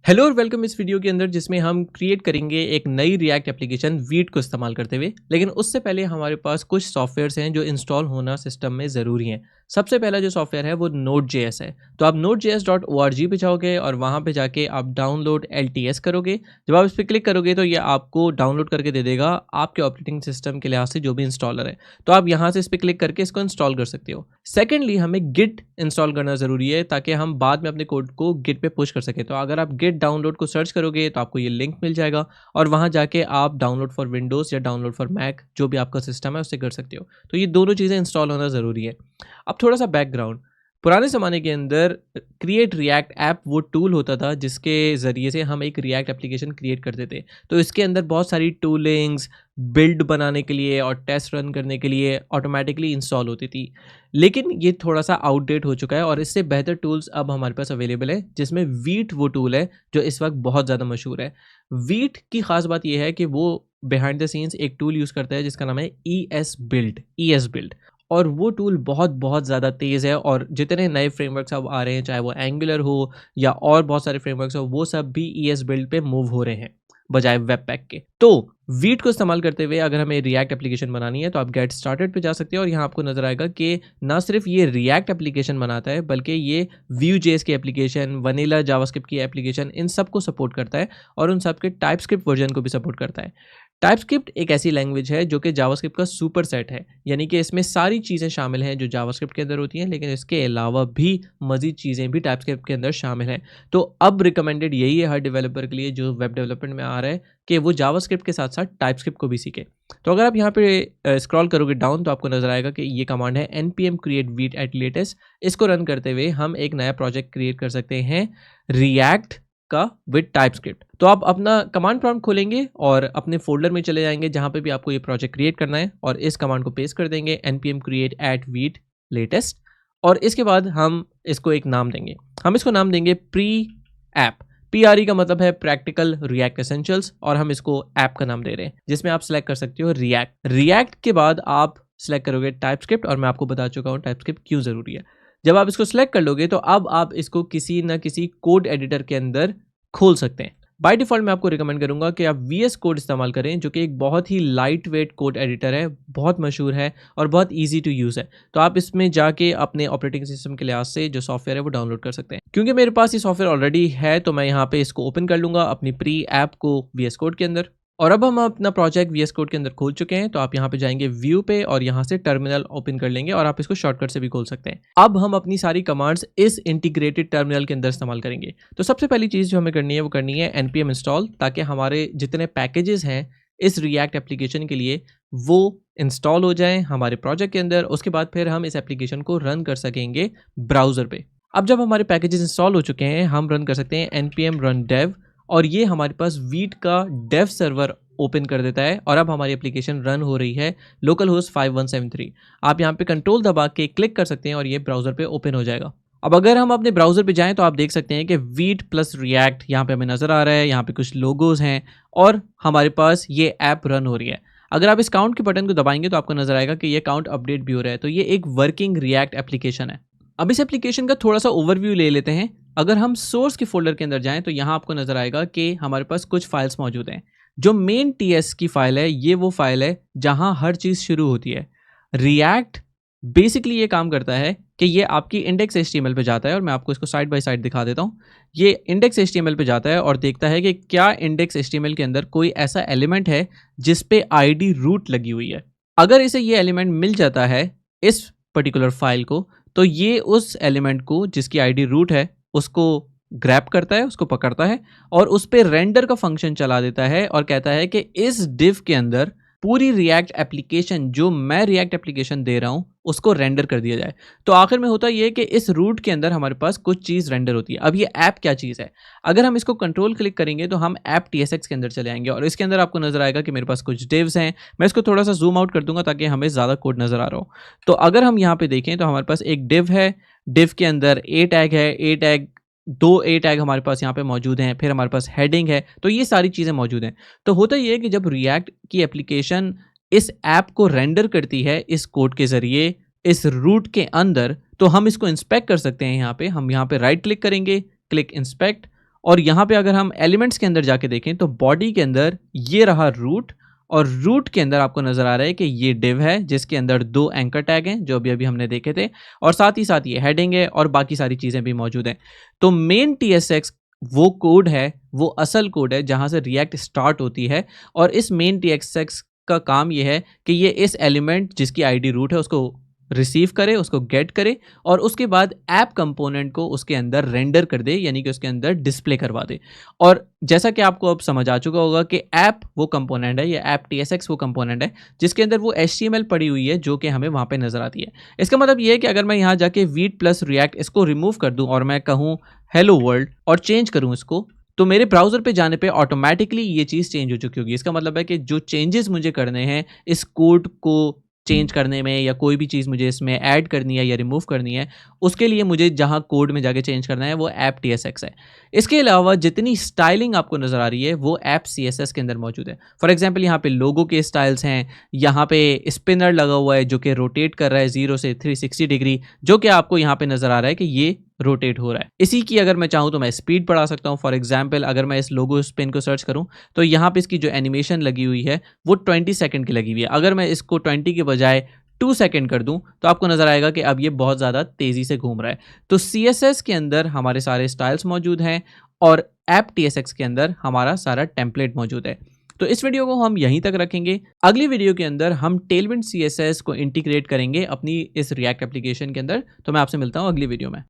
Hello और welcome इस video के अंदर जिसमें हम क्रिएट करेंगे एक नई रिएक्ट एप्लीकेशन वीट को इस्तेमाल करते हुए। लेकिन उससे पहले हमारे पास कुछ सॉफ्टवेयर्स हैं जो इंस्टॉल होना सिस्टम में ज़रूरी हैं। सबसे पहला जो सॉफ्टवेयर है वो Node.js है। तो आप nodejs.org पे जाओगे और वहाँ पे जाके आप डाउनलोड LTS करोगे। जब आप इस पर क्लिक करोगे तो ये आपको डाउनलोड करके दे देगा आपके ऑपरेटिंग सिस्टम के लिहाज से जो भी इंस्टॉलर है। तो आप यहाँ से इस पर क्लिक करके इसको इंस्टॉल कर सकते हो। सेकेंडली हमें गिट इंस्टॉल करना ज़रूरी है ताकि हम बाद में अपने कोड को गिट पे पुश कर सकें। तो अगर आप गिट डाउनलोड को सर्च करोगे तो आपको ये लिंक मिल जाएगा और वहाँ जाके आप डाउनलोड फॉर विंडोज़ या डाउनलोड फॉर मैक जो भी आपका सिस्टम है उससे कर सकते हो। तो ये दोनों चीज़ें इंस्टॉल होना ज़रूरी है। अब थोड़ा सा बैकग्राउंड। पुराने ज़माने के अंदर क्रिएट रिएक्ट ऐप वो टूल होता था जिसके ज़रिए से हम एक रिएक्ट एप्लीकेशन क्रिएट करते थे। तो इसके अंदर बहुत सारी टूलिंग्स बिल्ड बनाने के लिए और टेस्ट रन करने के लिए ऑटोमेटिकली इंस्टॉल होती थी। लेकिन ये थोड़ा सा आउटडेट हो चुका है और इससे बेहतर टूल्स अब हमारे पास अवेलेबल है, जिसमें वीट वो टूल है जो इस वक्त बहुत ज़्यादा मशहूर है। वीट की खास बात यह है कि वो बिहाइंड द सीन्स एक टूल यूज़ करता है जिसका नाम है ES बिल्ड। और वो टूल बहुत बहुत ज़्यादा तेज़ है और जितने नए फ्रेमवर्क्स अब आ रहे हैं, चाहे वो एंगुलर हो या और बहुत सारे फ्रेमवर्क्स हो, वो सब भी ES बिल्ड पे मूव हो रहे हैं बजाय वेब पैक के। तो वीट को इस्तेमाल करते हुए अगर हमें रिएक्ट एप्लीकेशन बनानी है तो आप गेट स्टार्टेड पे जा सकते हैं और यहाँ आपको नजर आएगा कि ना सिर्फ ये रिएक्ट एप्लीकेशन बनाता है बल्कि ये Vue.js की एप्लीकेशन, वनीला जावास्क्रिप्ट की एप्लीकेशन, इन सब को सपोर्ट करता है और उन सब के टाइपस्क्रिप्ट वर्जन को भी सपोर्ट करता है। टाइपस्क्रिप्ट एक ऐसी लैंग्वेज है जो कि जावास्क्रिप्ट का सुपर सेट है, यानी कि इसमें सारी चीज़ें शामिल हैं जो जावास्क्रिप्ट के अंदर होती हैं, लेकिन इसके अलावा भी मज़ीद चीज़ें भी टाइपस्क्रिप्ट के अंदर शामिल हैं। तो अब रिकमेंडेड यही है हर डेवलपर के लिए जो वेब डेवलपमेंट में आ रहा है कि वो जावास्क्रिप्ट के साथ साथ टाइपस्क्रिप्ट को भी सीखे। तो अगर आप यहाँ पे स्क्रॉल करोगे डाउन तो आपको नजर आएगा कि ये कमांड है npm create vite at latest। इसको रन करते हुए हम एक नया प्रोजेक्ट क्रिएट कर सकते हैं रिएक्ट का विद टाइपस्क्रिप्ट। तो आप अपना कमांड प्रॉम्प्ट खोलेंगे और अपने फोल्डर में चले जाएंगे जहां पे भी आपको ये प्रोजेक्ट क्रिएट करना है और इस कमांड को पेस्ट कर देंगे npm create at vite latest। और इसके बाद हम इसको एक नाम देंगे। हम इसको नाम देंगे प्री ऐप। PRE का मतलब है प्रैक्टिकल रिएक्ट एसेंशियल्स और हम इसको ऐप का नाम दे रहे हैं, जिसमें आप सिलेक्ट कर सकते हो रिएक्ट के बाद आप सिलेक्ट करोगे टाइपस्क्रिप्ट और मैं आपको बता चुका हूँ टाइपस्क्रिप्ट क्यों ज़रूरी है। जब आप इसको सिलेक्ट कर लोगे तो अब आप इसको किसी ना किसी कोड एडिटर के अंदर खोल सकते हैं। बाय डिफ़ॉल्ट मैं आपको रिकमेंड करूंगा कि आप VS कोड इस्तेमाल करें, जो कि एक बहुत ही लाइट वेट कोड एडिटर है, बहुत मशहूर है और बहुत ईजी टू यूज़ है। तो आप इसमें जाके अपने ऑपरेटिंग सिस्टम के लिहाज से जो सॉफ्टवेयर है वो डाउनलोड कर सकते हैं। क्योंकि मेरे पास ये सॉफ्टवेयर ऑलरेडी है तो मैं यहाँ पे इसको ओपन कर लूँगा अपनी प्री ऐप को VS कोड के अंदर। और अब हम अपना प्रोजेक्ट VS कोड के अंदर खोल चुके हैं, तो आप यहाँ पे जाएंगे व्यू पे और यहाँ से टर्मिनल ओपन कर लेंगे और आप इसको शॉर्टकट से भी खोल सकते हैं। अब हम अपनी सारी कमांड्स इस इंटीग्रेटेड टर्मिनल के अंदर इस्तेमाल करेंगे। तो सबसे पहली चीज़ जो हमें करनी है वो करनी है npm इंस्टॉल, ताकि हमारे जितने पैकेजेस हैं इस रिएक्ट एप्लीकेशन के लिए वो इंस्टॉल हो जाएं हमारे प्रोजेक्ट के अंदर। उसके बाद फिर हम इस एप्लीकेशन को रन कर सकेंगे ब्राउज़र पे। अब जब हमारे पैकेजेस इंस्टॉल हो चुके हैं हम रन कर सकते हैं npm run dev और ये हमारे पास वीट का डेव सर्वर ओपन कर देता है और अब हमारी एप्लीकेशन रन हो रही है लोकल होस्ट 5173। आप यहाँ पे कंट्रोल दबा के क्लिक कर सकते हैं और ये ब्राउज़र पे ओपन हो जाएगा। अब अगर हम अपने ब्राउज़र पे जाएं तो आप देख सकते हैं कि वीट प्लस रिएक्ट यहाँ पे हमें नज़र आ रहा है, यहाँ पे कुछ लोगोज हैं और हमारे पास ये ऐप रन हो रही है। अगर आप इस काउंट के बटन को दबाएंगे तो आपको नज़र आएगा कि ये काउंट अपडेट भी हो रहा है। तो ये एक वर्किंग रिएक्ट एप्लीकेशन है। अब इस एप्लीकेशन का थोड़ा सा ओवरव्यू ले लेते हैं। अगर हम सोर्स के फोल्डर के अंदर जाएं तो यहाँ आपको नजर आएगा कि हमारे पास कुछ फाइल्स मौजूद हैं। जो मेन TS की फाइल है ये वो फाइल है जहां हर चीज़ शुरू होती है। रिएक्ट बेसिकली ये काम करता है कि ये आपकी इंडेक्स HTML पे जाता है और मैं आपको इसको साइड बाय साइड दिखा देता हूँ। ये इंडेक्स HTML पे जाता है और देखता है कि क्या इंडेक्स HTML के अंदर कोई ऐसा एलिमेंट है जिस पे ID रूट लगी हुई है। अगर इसे ये एलिमेंट मिल जाता है इस पर्टिकुलर फाइल को, तो ये उस एलिमेंट को जिसकी ID रूट है उसको ग्रैब करता है, उसको पकड़ता है और उस पर रेंडर का फंक्शन चला देता है और कहता है कि इस डिव के अंदर पूरी रिएक्ट एप्लीकेशन जो मैं रिएक्ट एप्लीकेशन दे रहा हूं उसको रेंडर कर दिया जाए। तो आखिर में होता यह कि इस रूट के अंदर हमारे पास कुछ चीज़ रेंडर होती है। अब ये ऐप क्या चीज़ है? अगर हम इसको कंट्रोल क्लिक करेंगे तो हम ऐप TSX के अंदर चले आएंगे और इसके अंदर आपको नजर आएगा कि मेरे पास कुछ डिव्स हैं। मैं इसको थोड़ा सा जूम आउट कर दूंगा ताकि हमें ज़्यादा कोड नजर आ रहा हो। तो अगर हम यहाँ पे देखें तो हमारे पास एक डिव है, डिव के अंदर A टैग है, A टैग 2 A टैग हमारे पास यहाँ पे मौजूद हैं, फिर हमारे पास हेडिंग है। तो ये सारी चीज़ें मौजूद हैं। तो होता ये है कि जब रिएक्ट की एप्लीकेशन इस ऐप को रेंडर करती है इस कोड के ज़रिए इस रूट के अंदर, तो हम इसको इंस्पेक्ट कर सकते हैं। यहाँ पे हम यहाँ पे राइट क्लिक करेंगे, क्लिक इंस्पेक्ट, और यहाँ पे अगर हम एलिमेंट्स के अंदर जाके देखें तो बॉडी के अंदर ये रहा रूट, और रूट के अंदर आपको नजर आ रहा है कि ये डिव है जिसके अंदर 2 एंकर टैग हैं जो अभी अभी हमने देखे थे, और साथ ही साथ ये हेडिंग है और बाकी सारी चीजें भी मौजूद हैं। तो मेन TSX वो कोड है, वो असल कोड है जहां से रिएक्ट स्टार्ट होती है, और इस मेन TSX का काम ये है कि ये इस एलिमेंट जिसकी आईडी रूट है उसको रिसीव करे, उसको गेट करे, और उसके बाद ऐप कंपोनेंट को उसके अंदर रेंडर कर दे, यानी कि उसके अंदर डिस्प्ले करवा दे। और जैसा कि आपको अब समझ आ चुका होगा कि ऐप वो कंपोनेंट है, या ऐप TSX वो कंपोनेंट है जिसके अंदर वो HTML पड़ी हुई है जो कि हमें वहां पे नजर आती है। इसका मतलब ये है कि अगर मैं यहाँ जाके वीट प्लस रिएक्ट इसको रिमूव कर दूं और मैं कहूँ हेलो वर्ल्ड और चेंज करूं इसको, तो मेरे ब्राउजर पे जाने पे ऑटोमेटिकली ये चीज़ चेंज हो चुकी होगी। इसका मतलब है कि जो चेंजेस मुझे करने हैं इस कोड को चेंज करने में, या कोई भी चीज़ मुझे इसमें ऐड करनी है या रिमूव करनी है, उसके लिए मुझे जहाँ कोड में जाके चेंज करना है वो ऐप TSX है। इसके अलावा जितनी स्टाइलिंग आपको नज़र आ रही है वो ऐप CSS के अंदर मौजूद है। फॉर एग्जाम्पल यहाँ पे लोगो के स्टाइल्स हैं, यहाँ पे स्पिनर लगा हुआ है जो कि रोटेट कर रहा है 0 से 360 डिग्री, जो कि आपको यहाँ पे नज़र आ रहा है कि ये रोटेट हो रहा है। इसी की अगर मैं चाहूँ तो मैं स्पीड बढ़ा सकता हूँ। फॉर एग्जाम्पल अगर मैं इस लोगो स्पिन को सर्च करूँ तो यहाँ पे इसकी जो एनिमेशन लगी हुई है वो 20 सेकंड की लगी हुई है। अगर मैं इसको 20 के बजाय 2 सेकंड कर दूं तो आपको नजर आएगा कि अब ये बहुत ज़्यादा तेज़ी से घूम रहा है। तो CSS के अंदर हमारे सारे स्टाइल्स मौजूद हैं और ऐप TSX के अंदर हमारा सारा टेम्पलेट मौजूद है। तो इस वीडियो को हम यहीं तक रखेंगे। अगली वीडियो के अंदर हम टेलविंड CSS को इंटीग्रेट करेंगे अपनी इस रिएक्ट एप्लीकेशन के अंदर। तो मैं आपसे मिलता हूँ अगली वीडियो में।